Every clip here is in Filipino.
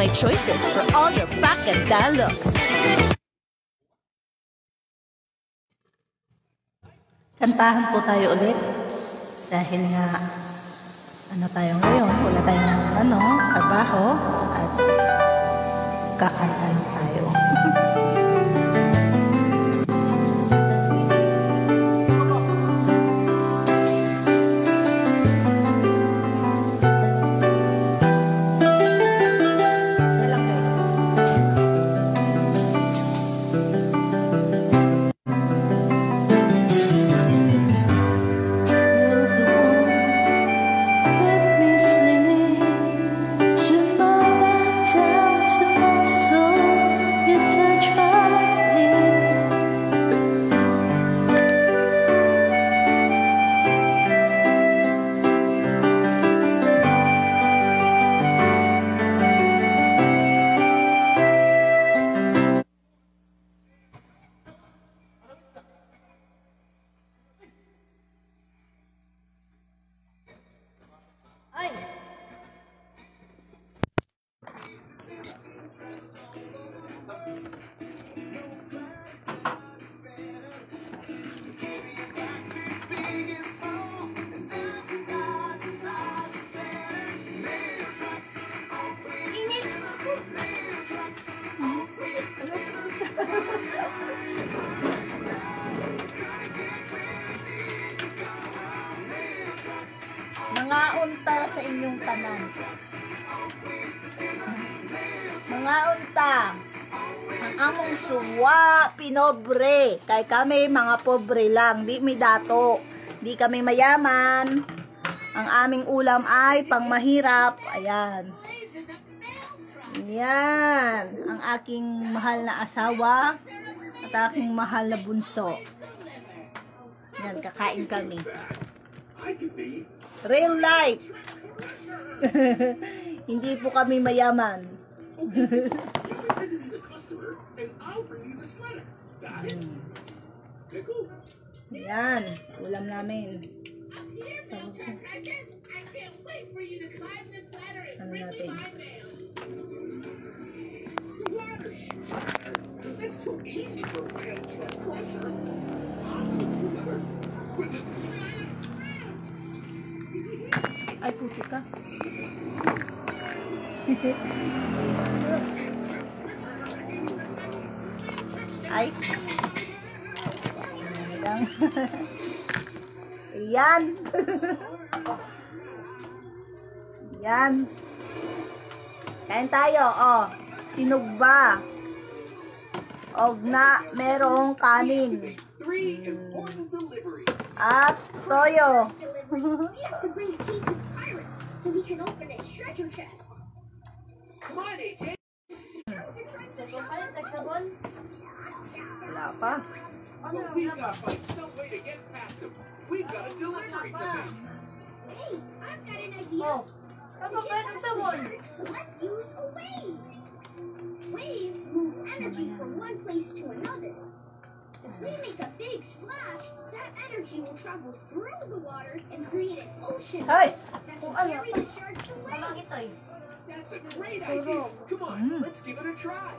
My Choices for all your pakanda looks. Kantahan po tayo ulit. Dahil nga, ano tayo ngayon, wala tayong trabaho at kakantahan tayo. Mga unta sa inyong tanan. Mga unta, ang among suwa, pinobre. Kay kami mga pobre lang, di mi dato. Di kami mayaman. Ang aming ulam ay pangmahirap. Ayan. Yan. Ang aking mahal na asawa at aking mahal na bunso. Yan, kakain kami. Real life. Hindi po kami mayaman. Yan, ulam namin. Ano natin? Ay, puti ka. Ay. Ayan. Ayan. Kain tayo, oh. Sinugba. Og na merong kanin. At toyo. So we can open his treasure chest. Come on, AJ. Wala pa. We've got to find some way to get past him. We've got a delivery to make. Hey, I've got an idea. Oh, Let's use a wave. Waves move energy from one place to another. If we make a big splash, that energy will travel through the water and create an ocean. Hey! That will carry the sharks away. That's a great idea. Come on, let's give it a try.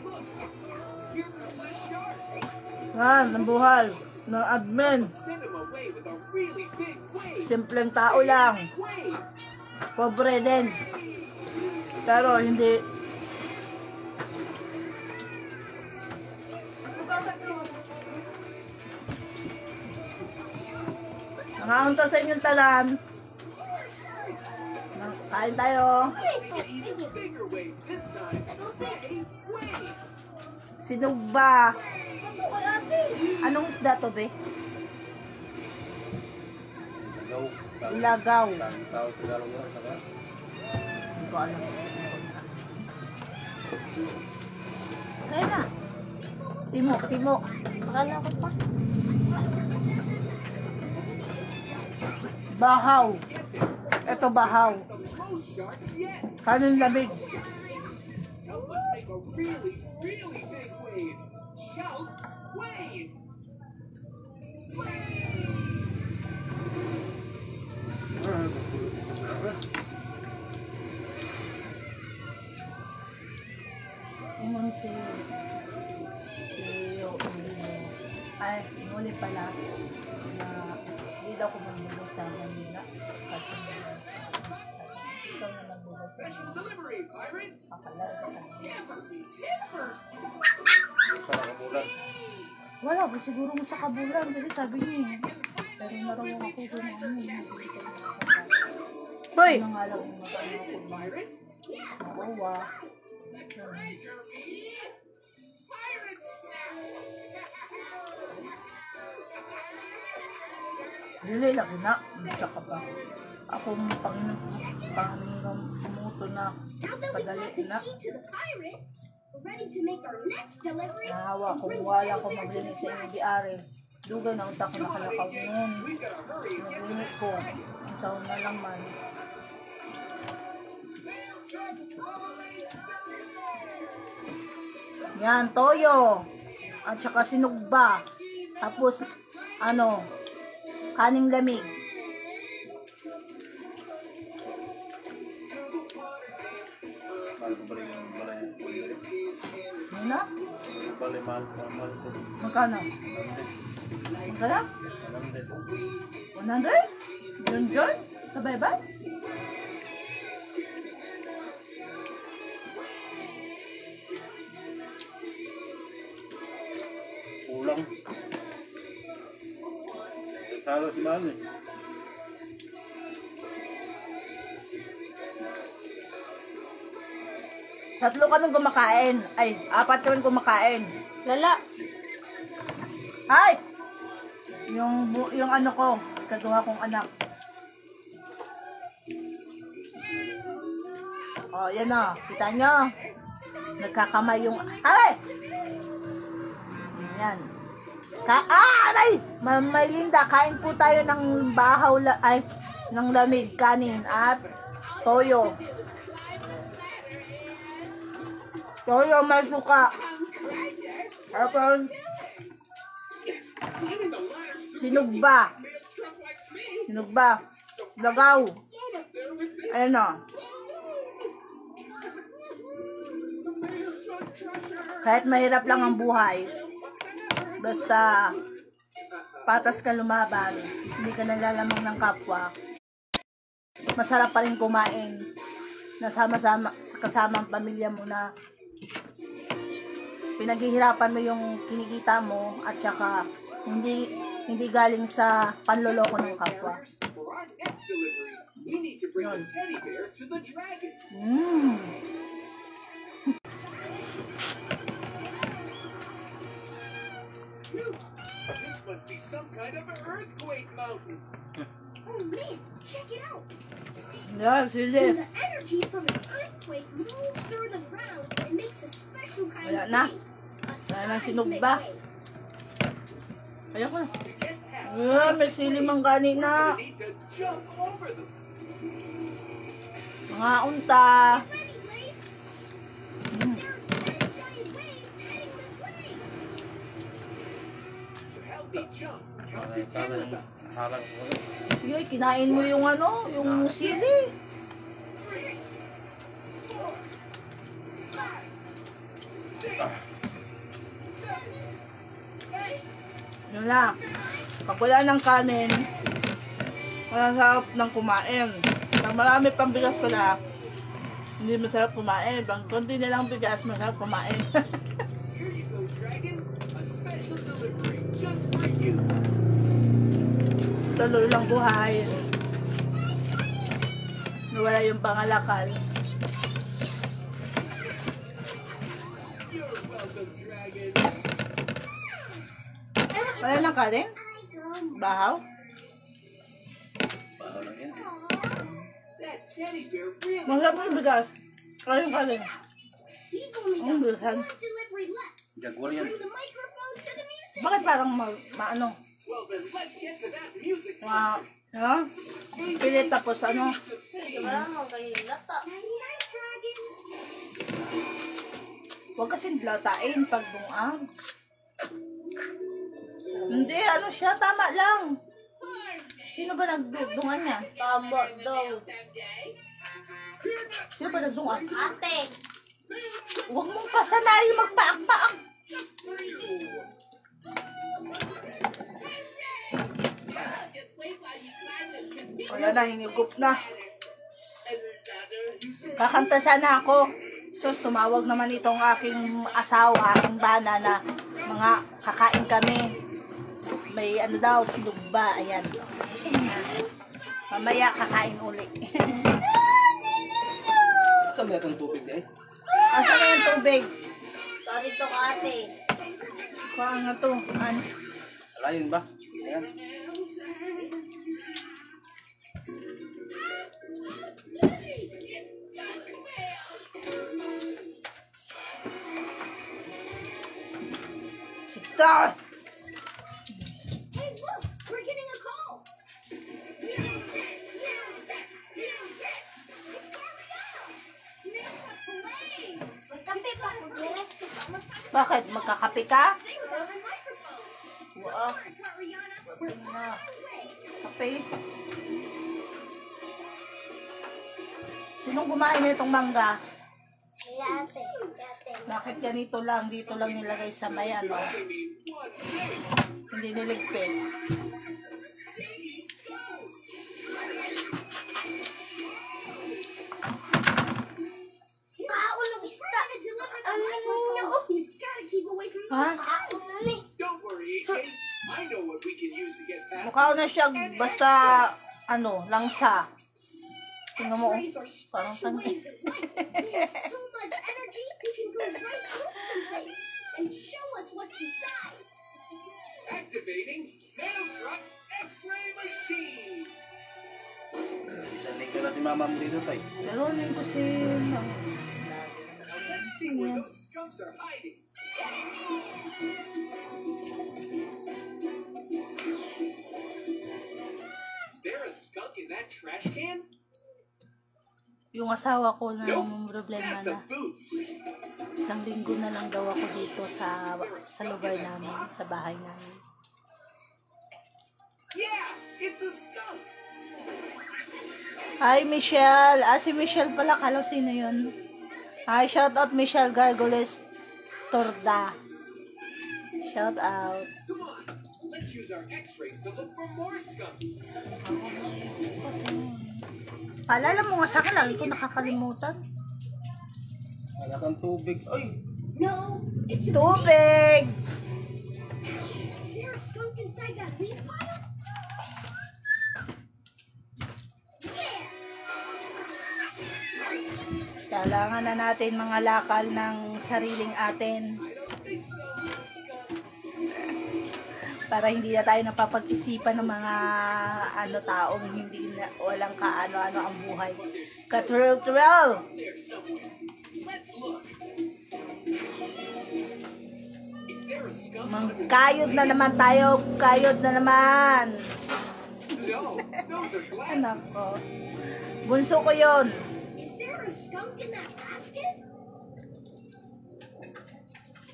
Look, here comes a shark. Ang buhay ng admin. Send him away with a really big wave. Simpleng tao lang. Wave. Pobre din. Pero hindi. Nangaunta sa inyong talan. Kain tayo. Bigger wave this time. Say wave. Sinugba. Anong isda to, be? Lagaw. Hindi ko alam. Kaya na. Timo, timo. Akala ko pa. Bahaw. Ito bahaw. Kanin lamig. Help us make a really, really big wave. Shout wave. Wave. si ay, nuli pala na hindi daw ko magbigay sa Manila kasi ikaw na magbigay sa akala Sa kabulan. wala ba siguro mo sa kabulan kasi sabi niya pero narawang ako doon hoy! Ano nga lang yung magano ako nakawa dili lagi na hindi ka ba akong Panginoon umuto na padali na nahawa kung wala ko maglinis sa inyo di-ari dugay na unta ko nakalakaw nun naglinit ko ang taon na lang man yan toyo at saka sinugba tapos ano kaning lamig. Mahal ko balik yung balay. Ano na? Balay, mahal ko. Magkano? 100. Magkano? 100? 100? Yun? Sabay-bay? Kulang. Salo si mahal eh. Tatlo kaming kumakain. Ay, 4 kaming kumakain. Lala. Ay! Yung ano ko, kagawa kong anak. Oh, yan o. Kita nyo? Nagkakamay yung... Ay! Yan. Aray! May Linda, kain po tayo ng bahaw, ay, ng lamig, kanin, at toyo. Toyo, may suka. Tapos, sinugba. Lagaw. Ayan o. Kahit mahirap lang ang buhay, basta patas ka lumaban, hindi ka nalalamang ng kapwa, masarap pa rin kumain. Nasama-sama, kasama ang pamilya mo na pinaghihirapan mo yung kinikita mo at saka hindi galing sa panloloko ng kapwa. Yun. This must be some kind of earthquake mountain. Oh man, check it out. Yan, sili. The energy from an earthquake moves through the ground and makes a special kind Wala of na. wave. Wala na sinugba. Ayoko na. To get past Yan, may sili mang gani na. you need to jump over them. Mga unta. Ready, Blaze? There are 10 giant waves heading this way. To help me jump, come to gym with us. Harang ko. Yoy, kinain mo yung ano, yung sili. 3, 4, 5, 6, 7, 8. Yun lang. Pag wala ng kanin, walang sarap ng kumain. Pag marami pang bigas pala, hindi masarap kumain. Pag konti na lang bigas, masarap kumain. Here you go, Dragon. A special delivery just for you. Tuloy lang buhay. Nawala yung pangalakal. You're welcome, Dragon. Wala ng kanin? Bahaw? Bahaw lang yan. That teddy bear really Masarap yung bigas. Kaya yung kanin. We've only Ang got bisan. one delivery left. Jaguar yan. Bring the microphone to the music. Bakit parang maano? Well, then let's get to that music. Ano? Pilit tapos ano? Some singing. Nighty night, Dragon. Huwag kasing blatain pag bungang. Hindi, ano siya? Tama lang. Sino ba nagdungan niya? Tama daw. Sino ba nagdungan? Ate. Huwag mong pasanayin magpaak-paak. Just for you. Wala na, hinigup na. Kakanta sana ako. Sus, tumawag naman itong aking asawa, aking bana na mga kakain kami. May ano daw, sinugba. Ayan. Mamaya kakain uli. Saan mo itong tubig eh? Asa na yung tubig? Sorry to ate. Kuha nga to. Ano? Alayin ba? Ayan. Sitar! Hey, look, we're getting a call. Magkape pa ako, Derek. Bakit? Magkakape ka? Wow. Ariana, Kape? Sinong kumain na itong mangga? ate. Bakit ganito lang? Dito lang nilagay sa may ano? Hindi niligpit. Kaulong ista. Ano niyo? You've gotta keep away from Ha? kaulong. Don't worry, AK. I know what we can use to get past. Mukha na siya basta ano, langsa. Tingnan mo, oh. Parang tangin. So much energy, we can go right through something and show us what's inside. Activating Nanotruck X-ray machine. Isang linggo na si mama mo dito tayo. Pero hindi ko si... Now let's see where those skunks are hiding. Is there a skunk in that trash can? Yung asawa ko na Nope. yung problema That's a na boot. isang linggo na lang daw ako dito sa lugar namin, sa bahay namin. Yeah, it's a skunk. Hi, Michelle. Ah, si Michelle pala. Kala sino yun? Hi, shout out Michelle Gargoles Torda. Shout out. Come on, let's use our X-rays to look for more skunks. Paalala mo nga sa akin, lagi ko nakakalimutan. Wala kang tubig. Ay! No, it's a Tubig! Is there a skunk inside that leaf pile? Yeah! Kailangan na natin mga lakal ng sariling atin. I don't think so, skunk. Para hindi na tayo napapag-isipan ng mga taong hindi na, walang kaano-ano ang buhay. Katril-tril! There's somewhere. Let's look. Is there a skunk under the Kayod na naman tayo. Kayod na naman. No, those are glasses. Anak ko. Bunso ko yun. Is there a skunk in that basket?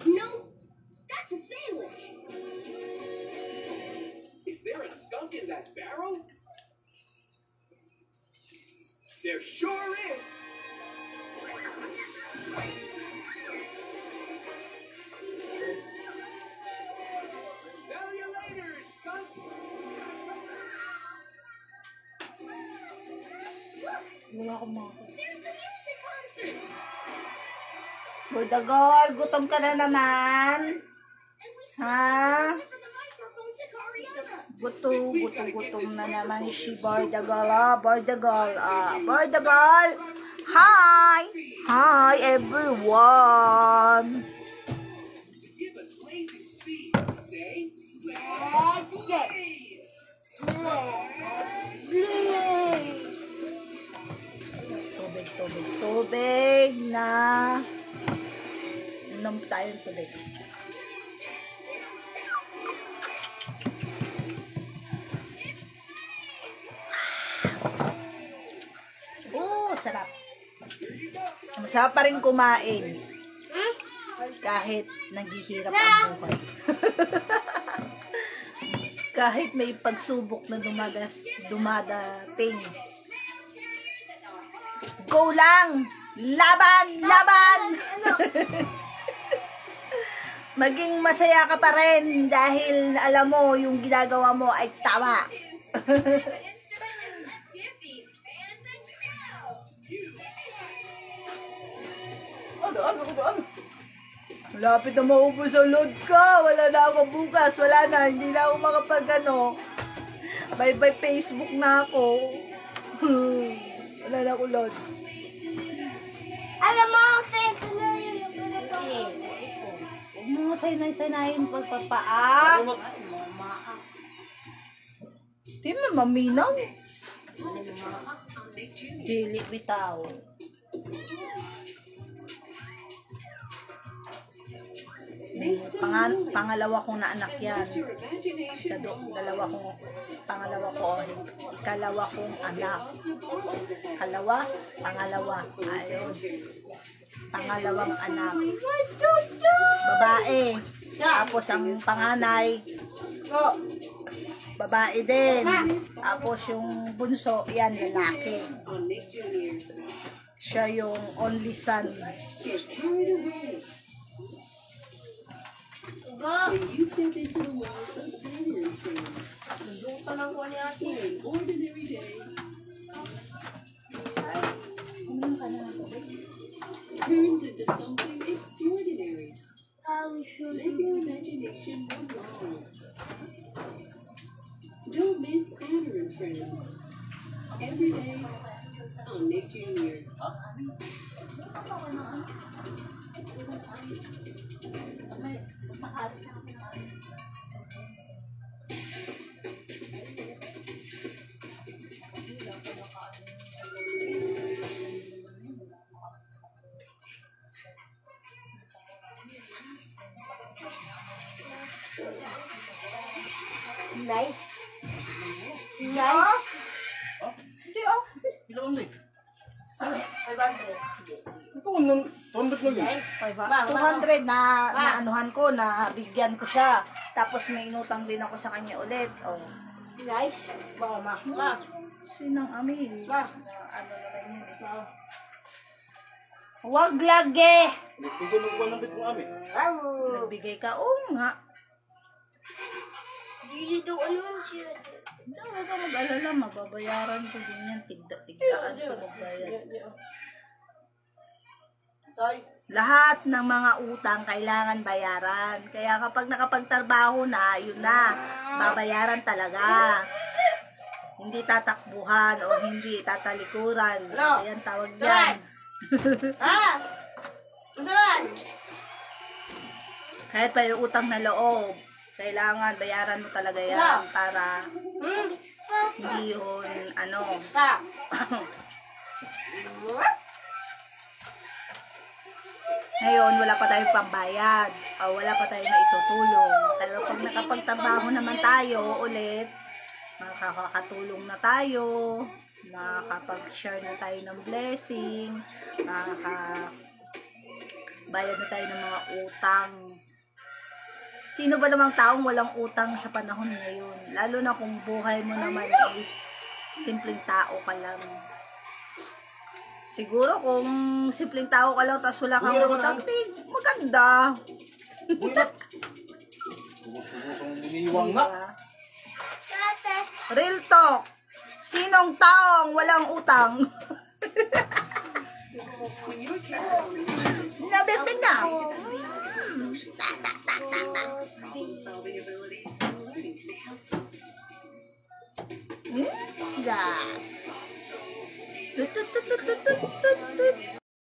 No, that's a sandwich. Is there a skunk in that barrel? There sure is. Smell you later, skunks. Wala akong mga. There's the music concert. Bordagol, gutom ka na naman. And we Ha? deliver the microphone to Kariana. Gutom na naman si Bordagol. Ah, Bordagol. Ah, Bordagol. Hi! Hi, everyone. To give us blazing speed, say, Let's get blaze. Tubig na. Inom tayo ng tubig. Sarap. Masarap pa rin kumain. Kahit naghihirap ang buhay. Kahit may pagsubok na dumadating. Go lang! Laban! Laban! Maging masaya ka pa rin dahil alam mo yung ginagawa mo ay tama. Ano? Lapit na maubos ang load ka. Wala na ako bukas. Wala na. Hindi na ako Bye-bye Facebook na ako. Wala na ako load. Alam mo, friends, ano yung nagkakato? Huwag mo sanay-sanayin pagpapaak. Di mo maminaw. Dili bitaw. Pangalawa kong na anak yan. Ikalawa kong anak. Pangalawa. Ayun. Pangalawang anak. Babae. Tapos ang panganay. Babae din. Tapos yung bunso, yan, lalaki. Siya yung only son. When you step into the world of pattern trends, an ordinary day turns into something extraordinary. Let your imagination run wild. Don't miss pattern trends. Every day on Nick Jr. Nice. Hindi Ilang ulit? 500. Ito, 200 lang yun. 200 na anuhan ko, na bigyan ko siya. Tapos may inutang din ako sa kanya ulit. Oh. Nice. Sinang ami? Ano naman yun? Huwag lagi! Ito nung 100 kong amin. Nagbigay ka? Oo nga. Dito, ano man siya? Huwag ka mag-alala, mababayaran ko din yan. Tigdaan ko magbayad. Lahat ng mga utang kailangan bayaran. Kaya kapag nakapagtrabaho na, yun na, babayaran talaga. Hindi tatakbuhan o hindi tatalikuran. Ayan tawag yan. Kahit pa yung utang na loob, kailangan bayaran mo talaga yan para hindi yun, Ngayon, wala pa tayong pambayad. Wala pa tayong maitutulong. Pero pag nakapagtrabaho naman tayo ulit, makakatulong na tayo, makakapag-share na tayo ng blessing, makakabayad na tayo ng mga utang. Sino ba namang taong walang utang sa panahon ngayon? Lalo na kung buhay mo naman is simpleng tao ka lang. Siguro kung simpleng tao ka lang tapos wala kang utang, maganda. Ubus-ubusong biniwang nga. Real talk. Sinong taong walang utang? Nabibig na. Solving abilities and learning to help. Yeah.